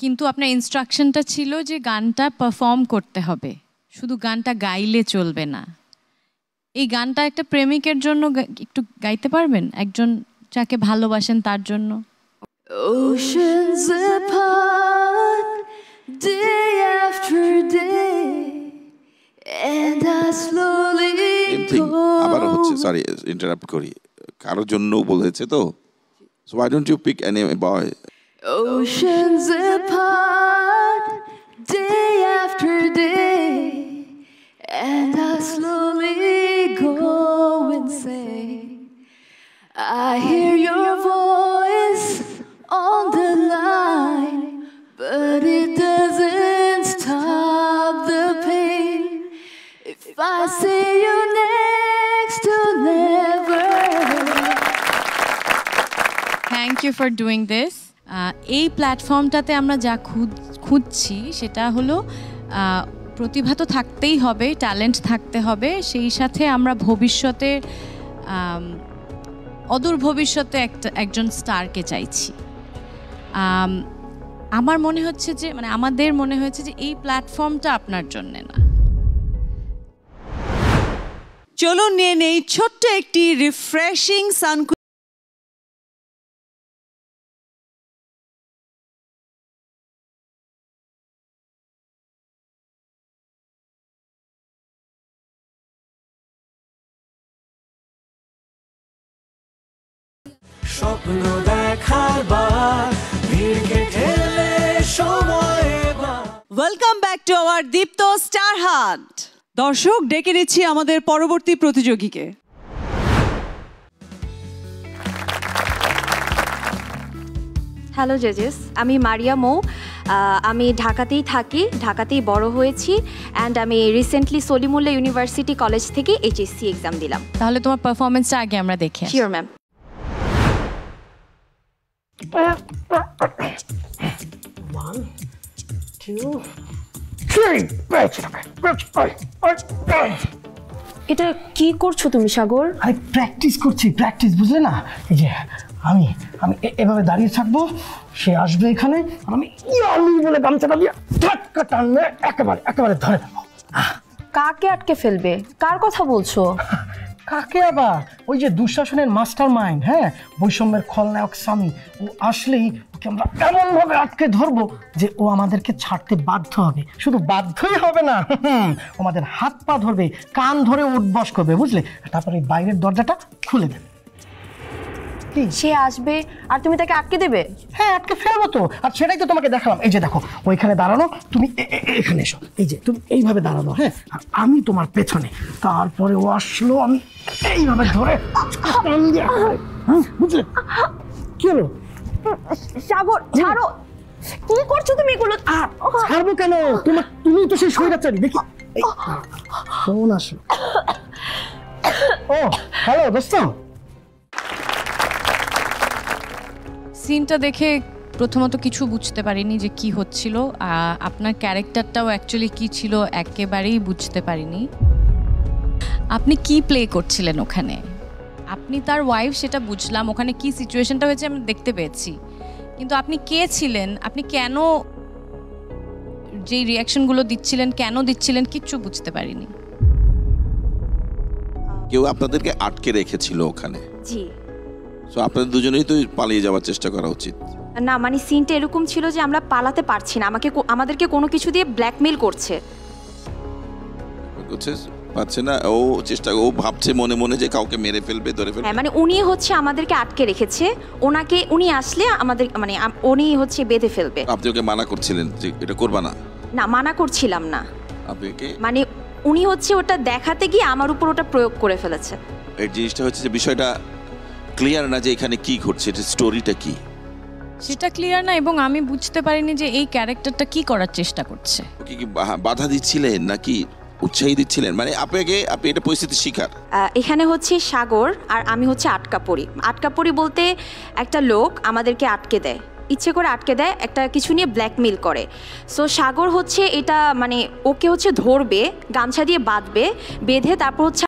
কিন্তু আপনার ইনস্ট্রাকশনটা ছিল যে গানটা পারফর্ম করতে হবে, শুধু গানটা গাইলে চলবে না। এই গানটা একটা প্রেমিকের জন্য একটু গাইতে পারবেন, একজন যাকে ভালোবাসেন তার জন্য? Oceans apart, day after day, and I slowly go. আবার হচ্ছে, সরি ইন্টারাপ্ট করি, কারোর জন্য বলেছে তো, so why don't you pick any boy? Oceans apart, day after day, and I slowly go insane. I hear your voice on the line, but it doesn't stop the pain. If I see you next to never. Thank you for doing this. এই প্ল্যাটফর্মটাতে আমরা যা খুঁজছি সেটা হলো প্রতিভা তো থাকতেই হবে, talent থাকতে হবে, সেই সাথে আমরা ভবিষ্যতে অদূর ভবিষ্যতে একজন স্টারকে চাইছি। আমার মনে হচ্ছে যে আমাদের মনে হয়েছে যে এই প্ল্যাটফর্মটা আপনার জন্য না। চলুন নিয়ে নেই ছোট্ট একটি রিফ্রেশিং সান। স্বপ্ন দেখার বার ভিড় কেটে সময়। Welcome back to our Deepto star hunt. দর্শক, ডেকে নিচ্ছি আমাদের পরবর্তী প্রতিযোগীকে। হ্যালো জেজেস, আমি মারিয়া মৌ। আমি ঢাকাতেই থাকি, ঢাকাতেই বড় হয়েছি, অ্যান্ড আমি রিসেন্টলি সলিমুল্লাহ ইউনিভার্সিটি কলেজ থেকে এইচএসসি এক্সাম দিলাম। তাহলে তোমার পারফরমেন্সটা আগে আমরা দেখি। Sure ma'am. এটা কি করছো তুমি সাগর? আরে প্র্যাকটিস করছি, প্র্যাকটিস, বুঝলে না? এই যে আমি আমি এভাবে দাঁড়িয়ে থাকবো, সে আসবে এখানে, আর আমি ইয়ালি বলে গামছাটা দিয়ে ধাক্কা টানলে একেবারে ধরে দেবো। কাকে আটকে ফেলবে? কার কথা বলছো? কাকে আবার? ওই যে দুঃশাসনের মাস্টার মাইন্ড, হ্যাঁ, বৈষম্যের খলনায়ক স্বামী, ও আসলেই ওকে আমরা এমনভাবে আটকে ধরবো যে ও আমাদেরকে ছাড়তে বাধ্য হবে। শুধু বাধ্যই হবে না, আমাদের হাত পা ধরবে, কান ধরে উঠবস করবে, বুঝলে? তারপরে বাইরের দরজাটা খুলে দেবে। সে আসবে আর তুমি তাকে আটকে দেবে? হ্যাঁ, আটকে ফেলবো তো, আর সেটাই তো তোমাকে দেখালাম। এই যে দেখো, ওইখানে দাঁড়ানো, তুমি এখানে এসো, এই যে তুমি এইভাবে দাঁড়ানো, হ্যাঁ, আর আমি তোমার পেছনে, তারপরে ও আসলো, আমি এইভাবে ধরে, বুঝলে? কি হলো? সাগর ছাড়ো, কি করছো তুমি এগুলো? ছাড়বো কেন? তুমি তো সেই স্বৈরাচারী, দেখি। ফোন আসো। ও হ্যালো দোস্ত। সিনটা দেখে প্রথমত কিছু বুঝতে পারিনি যে কি হচ্ছিল, আপনার ক্যারেক্টারটাও অ্যাকচুয়ালি কি ছিল একেবারেই বুঝতে পারিনি। আপনি কি প্লে করছিলেন ওখানে? আপনি তার ওয়াইফ, সেটা বুঝলাম, ওখানে কি সিচুয়েশনটা হয়েছে আমি দেখতে পেয়েছি, কিন্তু আপনি কে ছিলেন, আপনি কেন যেই রিয়াকশনগুলো দিচ্ছিলেন, কেন দিচ্ছিলেন, কিচ্ছু বুঝতে পারিনি। কেউ আপনাদেরকে আটকে রেখেছিল ওখানে? জি। সো আপনাদের দুজনেই তো পালিয়ে যাওয়ার চেষ্টা করা উচিত না, মানে সিনটা এরকম ছিল যে আমরা পালাতে পারছি না, আমাদেরকে কোনো কিছু দিয়ে ব্ল্যাকমেল করছে। পাচ্ছে না, ও ভাবছে মনে মনে যে কাউকে মেরে ফেলবে, ধরে ফেলবে। হ্যাঁ, মানে উনি হচ্ছে আমাদেরকে আটকে রেখেছে, উনি আসলে আমাদের উনি হচ্ছে বেঁধে ফেলবে। আপনি ওকে মানা করছিলেন যে এটা করবা না? না, মানা করছিলাম না, আপনাকে মানে উনি হচ্ছে ওটা দেখাতে গিয়ে আমার উপর ওটা প্রয়োগ করে ফেলেছে। এই জিনিসটা হচ্ছে যে বিষয়টা ক্লিয়ার না যে এখানে কি ঘটছে, এটা স্টোরিটা কি সেটা ক্লিয়ার না, এবং আমি বুঝতে পারিনি যে এই ক্যারেক্টারটা কি করার চেষ্টা করছে। কি বাধা দিচ্ছিলেন নাকি উৎসাহী দিচ্ছিলেন? মানে আপনি এটা পরিস্থিতি শিকার। এখানে হচ্ছে সাগর আর আমি হচ্ছে আটকা পড়ি বলতে একটা লোক আমাদেরকে আটকে দেয়, ইচ্ছে করে আটকে দেয়, একটা কিছু নিয়ে ব্ল্যাকমেল করে। সো সাগর হচ্ছে এটা, মানে ওকে হচ্ছে ধরবে, গামছা দিয়ে বাঁধবে, বেঁধে তারপর হচ্ছে